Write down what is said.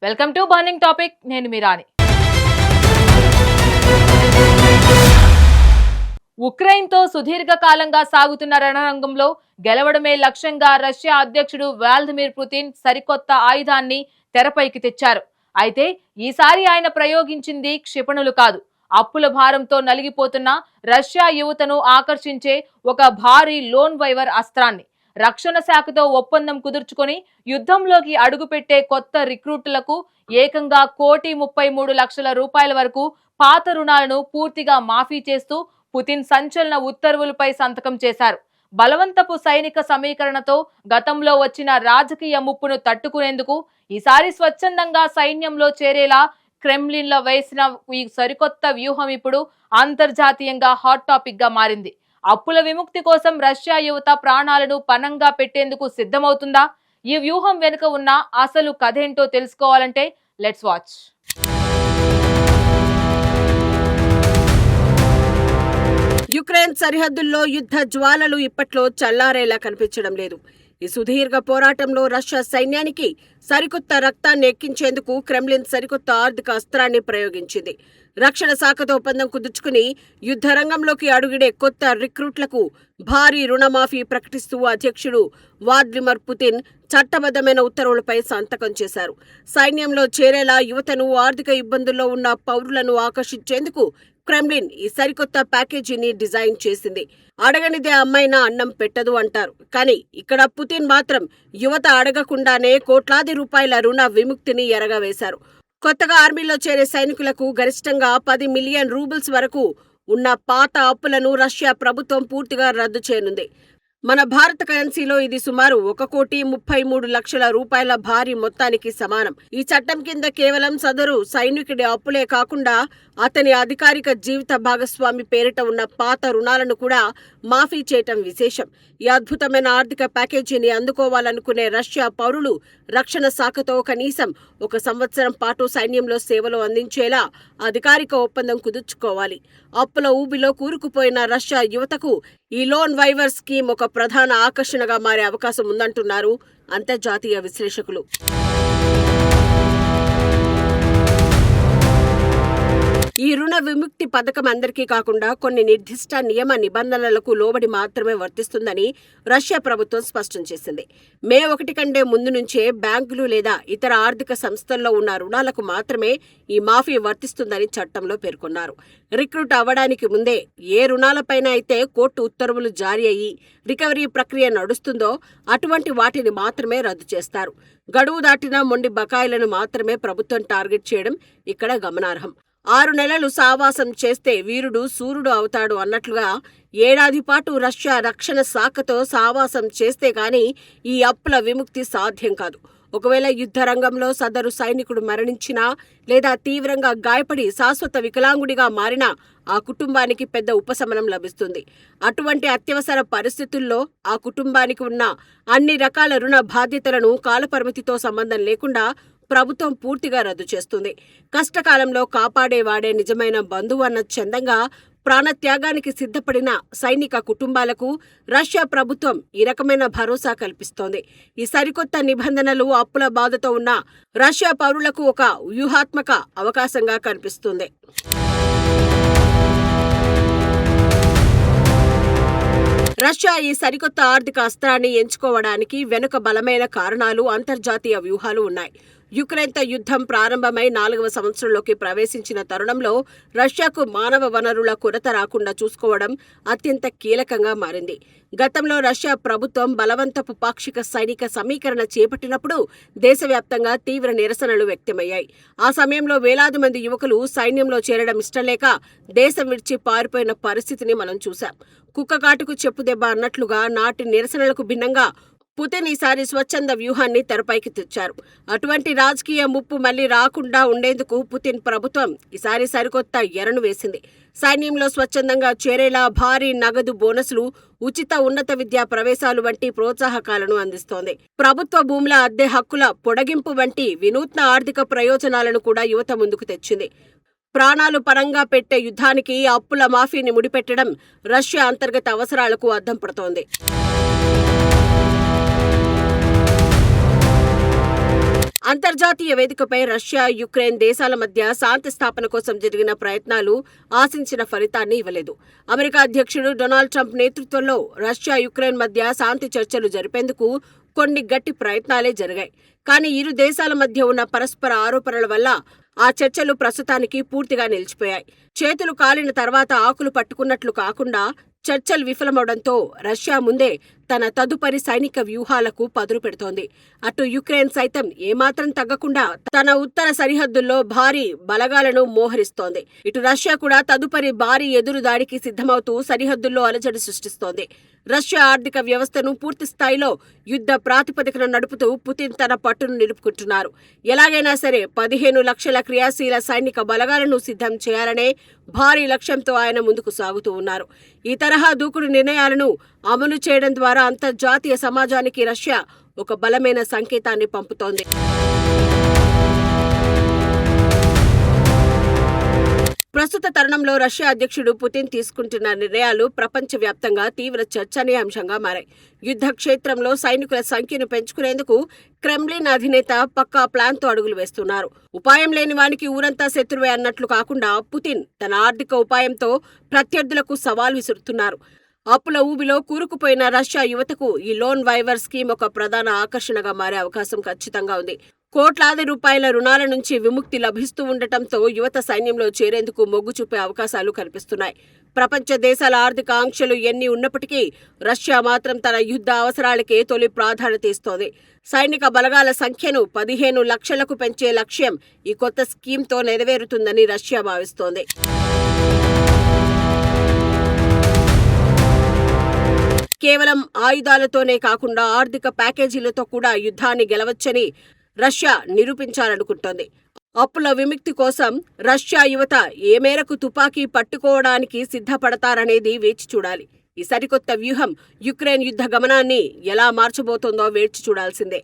Welcome to burning topic. నేను మీరాని. ఉక్రెయిన్తో సుదీర్ఘకాలంగా సాగుతున్న రణరంగంలో గెలవడమే లక్ష్యంగా రష్యా అధ్యక్షుడు వ్లాదిమిర్ పుతిన్ సరికొత్త ఆయుధాన్ని తెరపైకి తెచ్చారు. అయితే ఈసారి ఆయన ప్రయోగించింది క్షిపణులు కాదు, అప్పుల భారంతో నలిగిపోతున్న రష్యా యువతను ఆకర్షించే ఒక భారీ లోన్ వైవర్ అస్త్రాన్ని. రక్షణ శాఖతో ఒప్పందం కుదుర్చుకొని యుద్ధంలోకి అడుగుపెట్టే కొత్త రిక్రూట్లకు ఏకంగా ₹1,33,00,000 వరకు పాత రుణాలను పూర్తిగా మాఫీ చేస్తూ పుతిన్ సంచలన ఉత్తర్వులపై సంతకం చేశారు. బలవంతపు సైనిక సమీకరణతో గతంలో వచ్చిన రాజకీయ ముప్పును తట్టుకునేందుకు ఈసారి స్వచ్ఛందంగా సైన్యంలో చేరేలా క్రెమ్లిన్ లో వేసిన ఈ సరికొత్త వ్యూహం ఇప్పుడు అంతర్జాతీయంగా హాట్ టాపిక్ గా మారింది. అప్పుల విముక్తి కోసం రష్యా యువత ప్రాణాలను పణంగా పెట్టేందుకు సిద్ధమవుతుందా? ఈ వ్యూహం వెనుక ఉన్న అసలు కథేంటో తెలుసుకోవాలంటే లెట్స్ వాచ్. యుక్రెయిన్ సరిహద్దుల్లో యుద్ధ జ్వాలలు ఇప్పట్లో చల్లారేలా కనిపించడం లేదు. ఈ సుదీర్ఘ పోరాటంలో రష్యా సైన్యానికి సరికొత్త రక్తాన్ని ఎక్కించేందుకు క్రెమ్లిన్ సరికొత్త ఆర్థిక అస్త్రాన్ని ప్రయోగించింది. రక్షణ శాఖతో ఒప్పందం కుదుర్చుకుని యుద్ధ రంగంలోకి అడుగుడే కొత్త రిక్రూట్లకు భారీ రుణమాఫీ ప్రకటిస్తూ అధ్యక్షుడు వ్లాదిమిర్ పుతిన్ చట్టబద్ధమైన ఉత్తర్వులపై సంతకం చేశారు. సైన్యంలో చేరేలా యువతను, ఆర్థిక ఇబ్బందుల్లో ఉన్న పౌరులను ఆకర్షించేందుకు క్రెమ్లిన్ ఈ సరికొత్త ప్యాకేజీని డిజైన్ చేసింది. అడగనిదే అమ్మైనా అన్నం పెట్టదు అంటారు. కానీ ఇక్కడ పుతిన్ మాత్రం యువత అడగకుండానే కోట్లాది రూపాయల రుణ విముక్తిని ఎరగవేశారు. కొత్తగా ఆర్మీలో చేరే సైనికులకు గరిష్టంగా 10 మిలియన్ రూబుల్స్ వరకు ఉన్న పాత అప్పులను రష్యా ప్రభుత్వం పూర్తిగా రద్దు చేయనుంది. మన భారత కరెన్సీలో ఇది సుమారు ₹1,33,00,000 భారీ మొత్తానికి సమానం. ఈ చట్టం కింద కేవలం సదరు సైనికుడి అప్పులే కాకుండా అతని అధికారిక జీవిత భాగస్వామి పేరిట ఉన్న పాత రుణాలను కూడా మాఫీ చేయటం విశేషం. ఈ అద్భుతమైన ఆర్థిక ప్యాకేజీని అందుకోవాలనుకునే రష్యా పౌరులు రక్షణ శాఖతో కనీసం 1 సంవత్సరం పాటు సైన్యంలో సేవలు అందించేలా అధికారిక ఒప్పందం కుదుర్చుకోవాలి. అప్పుల ఊబిలో కూరుకుపోయిన రష్యా యువతకు ఈ లోన్ వైవర్ స్కీమ్ ఒక ప్రధాన ఆకర్షణగా మారే అవకాశం ఉందంటున్నారు అంతర్జాతీయ విశ్లేషకులు. ఈ రుణ విముక్తి పథకం అందరికీ కాకుండా కొన్ని నిర్దిష్ట నియమ నిబంధనలకు లోబడి మాత్రమే వర్తిస్తుందని రష్యా ప్రభుత్వం స్పష్టం చేసింది. మే 1 కంటే ముందు నుంచే బ్యాంకులు లేదా ఇతర ఆర్థిక సంస్థల్లో ఉన్న రుణాలకు మాత్రమే ఈ మాఫీ వర్తిస్తుందని చట్టంలో పేర్కొన్నారు. రిక్రూట్ అవ్వడానికి ముందే ఏ రుణాలపైన అయితే కోర్టు ఉత్తర్వులు జారీ అయ్యి రికవరీ ప్రక్రియ నడుస్తుందో అటువంటి వాటిని మాత్రమే రద్దు చేస్తారు. గడువు దాటిన మొండి బకాయిలను మాత్రమే ప్రభుత్వం టార్గెట్ చేయడం ఇక్కడ గమనార్హం. 6 నెలలు సావాసం చేస్తే వీరుడు సూర్యుడు అవుతాడు అన్నట్లుగా ఏడాది పాటు రష్యా రక్షణ శాఖతో సావాసం చేస్తే గాని ఈ అప్పుల విముక్తి సాధ్యం కాదు. ఒకవేళ యుద్ధ రంగంలో సదరు సైనికుడు మరణించినా లేదా తీవ్రంగా గాయపడి శాశ్వత వికలాంగుడిగా మారినా ఆ కుటుంబానికి పెద్ద ఉపశమనం లభిస్తుంది. అటువంటి అత్యవసర పరిస్థితుల్లో ఆ కుటుంబానికి ఉన్న అన్ని రకాల రుణ బాధ్యతలను కాలపరిమితితో సంబంధం లేకుండా ప్రభుత్వం పూర్తిగా రద్దు చేస్తుంది. కష్టకాలంలో కాపాడేవాడే నిజమైన బంధువు అన్న చందంగా ప్రాణత్యాగానికి సిద్ధపడిన సైనిక కుటుంబాలకు రష్యా ప్రభుత్వం ఈ రకమైన భరోసా కల్పిస్తోంది. ఈ సరికొత్త నిబంధనలు అప్పుల బాధతో ఉన్న రష్యా పౌరులకు ఒక వ్యూహాత్మక అవకాశంగా కనిపిస్తుంది. రష్యా ఈ సరికొత్త ఆర్థిక అస్త్రాన్ని ఎంచుకోవడానికి వెనుక బలమైన కారణాలు, అంతర్జాతీయ వ్యూహాలు ఉన్నాయి. యుక్రెయిన్తో యుద్ధం ప్రారంభమై 4వ సంవత్సరంలోకి ప్రవేశించిన తరుణంలో రష్యాకు మానవ వనరుల కొరత రాకుండా చూసుకోవడం అత్యంత కీలకంగా మారింది. గతంలో రష్యా ప్రభుత్వం బలవంతపు పాక్షిక సైనిక సమీకరణ చేపట్టినప్పుడు దేశవ్యాప్తంగా తీవ్ర నిరసనలు వ్యక్తమయ్యాయి. ఆ సమయంలో వేలాది మంది యువకులు సైన్యంలో చేరడం ఇష్టం లేక దేశం విడిచి పారిపోయిన పరిస్థితిని మనం చూశాం. కుక్కకాటుకు చెప్పుదెబ్బ అన్నట్లుగా నాటి నిరసనలకు భిన్నంగా పుతిన్ ఈసారి స్వచ్ఛంద వ్యూహాన్ని తెరపైకి తెచ్చారు. అటువంటి రాజకీయ ముప్పు మళ్లీ రాకుండా ఉండేందుకు పుతిన్ ప్రభుత్వం ఈసారి సరికొత్త ఎరను వేసింది. సైన్యంలో స్వచ్ఛందంగా చేరేలా భారీ నగదు బోనస్లు, ఉచిత ఉన్నత విద్యా ప్రవేశాలు వంటి ప్రోత్సాహకాలను అందిస్తోంది. ప్రభుత్వ భూముల అద్దె హక్కుల పొడిగింపు వంటి వినూత్న ఆర్థిక ప్రయోజనాలను కూడా యువత ముందుకు తెచ్చింది. ప్రాణాలు పరంగా పెట్టే యుద్ధానికి అప్పుల మాఫీని ముడిపెట్టడం రష్యా అంతర్గత అవసరాలకు అద్దం పడుతోంది. అంతర్జాతీయ వేదికపై రష్యా, యుక్రెయిన్ దేశాల మధ్య శాంతి స్థాపన కోసం జరిగిన ప్రయత్నాలు ఆశించిన ఫలితాన్ని ఇవ్వలేదు. అమెరికా అధ్యక్షుడు డొనాల్డ్ ట్రంప్ నేతృత్వంలో రష్యా, యుక్రెయిన్ మధ్య శాంతి చర్చలు జరిపేందుకు కొన్ని గట్టి ప్రయత్నాలే జరిగాయి. కానీ ఇరు దేశాల మధ్య ఉన్న పరస్పర ఆరోపణల వల్ల ఆ చర్చలు ప్రస్తుతానికి పూర్తిగా నిలిచిపోయాయి. చేతులు కాలిన తర్వాత ఆకులు పట్టుకున్నట్లు కాకుండా చర్చలు విఫలమవడంతో రష్యా ముందే తన తదుపరి సైనిక వ్యూహాలకు పదును పెడుతోంది. అటు యుక్రెయిన్ సైతం ఏమాత్రం తగ్గకుండా తన ఉత్తర సరిహద్దుల్లో భారీ బలగాలను మోహరిస్తోంది. ఇటు రష్యా కూడా తదుపరి భారీ ఎదురు దాడికి సిద్ధమవుతూ సరిహద్దుల్లో అలజడి సృష్టిస్తోంది. రష్యా ఆర్థిక వ్యవస్థను పూర్తి స్థాయిలో యుద్ధ ప్రాతిపదికన నడుపుతూ పుతిన్ తన పట్టును నిలుపుకుంటున్నారు. ఎలాగైనా సరే 15 లక్షల క్రియాశీల సైనిక బలగాలను సిద్ధం చేయాలనే భారీ లక్ష్యంతో ఆయన ముందుకు సాగుతూ ఉన్నారు. ఈ తరహా దూకుడు నిర్ణయాలను అమలు చేయడం ద్వారా అంతర్జాతీయ సమాజానికి రష్యా ఒక బలమైన సంకేతాన్ని పంపుతోంది. ప్రస్తుత తరుణంలో రష్యా అధ్యక్షుడు పుతిన్ తీసుకుంటున్న నిర్ణయాలు ప్రపంచవ్యాప్తంగా తీవ్ర చర్చనీయాంశంగా మారాయి. యుద్ధ క్షేత్రంలో సైనికుల సంఖ్యను పెంచుకునేందుకు క్రెమ్లిన్ అధినేత పక్కా ప్లాన్తో అడుగులు వేస్తున్నారు. ఉపాయం లేని వానికి ఊరంతా శత్రువే అన్నట్లు కాకుండా పుతిన్ తన ఆర్థిక ఉపాయంతో ప్రత్యర్థులకు సవాల్ విసురుతున్నారు. అప్పుల ఊబిలో కూరుకుపోయిన రష్యా యువతకు ఈ లోన్ వైవర్ స్కీమ్ ఒక ప్రధాన ఆకర్షణగా మారే అవకాశం ఖచ్చితంగా ఉంది. కోట్లాది రూపాయల రుణాల నుంచి విముక్తి లభిస్తూ ఉండటంతో యువత సైన్యంలో చేరేందుకు మొగ్గు చూపే అవకాశాలు కనిపిస్తున్నాయి. ప్రపంచ దేశాల ఆర్థిక ఆంక్షలు ఎన్ని ఉన్నప్పటికీ రష్యా మాత్రం తన యుద్ధ అవసరాలకే తొలి ప్రాధాన్యత ఇస్తోంది. సైనిక బలగాల సంఖ్యను 15 లక్షలకు పెంచే లక్ష్యం ఈ కొత్త స్కీమ్తో నెరవేరుతుందని రష్యా భావిస్తోంది. కేవలం ఆయుధాలతోనే కాకుండా ఆర్థిక ప్యాకేజీలతో కూడా యుద్ధాన్ని గెలవచ్చని రష్యా నిరూపించాలనుకుంటోంది. అప్పుల విముక్తి కోసం రష్యా యువత ఏ మేరకు తుపాకీ పట్టుకోవడానికి సిద్ధపడతారనేది వేచి చూడాలి. ఈ సరికొత్త వ్యూహం యుక్రెయిన్ యుద్ధ గమనాన్ని ఎలా మార్చబోతోందో వేచి చూడాల్సిందే.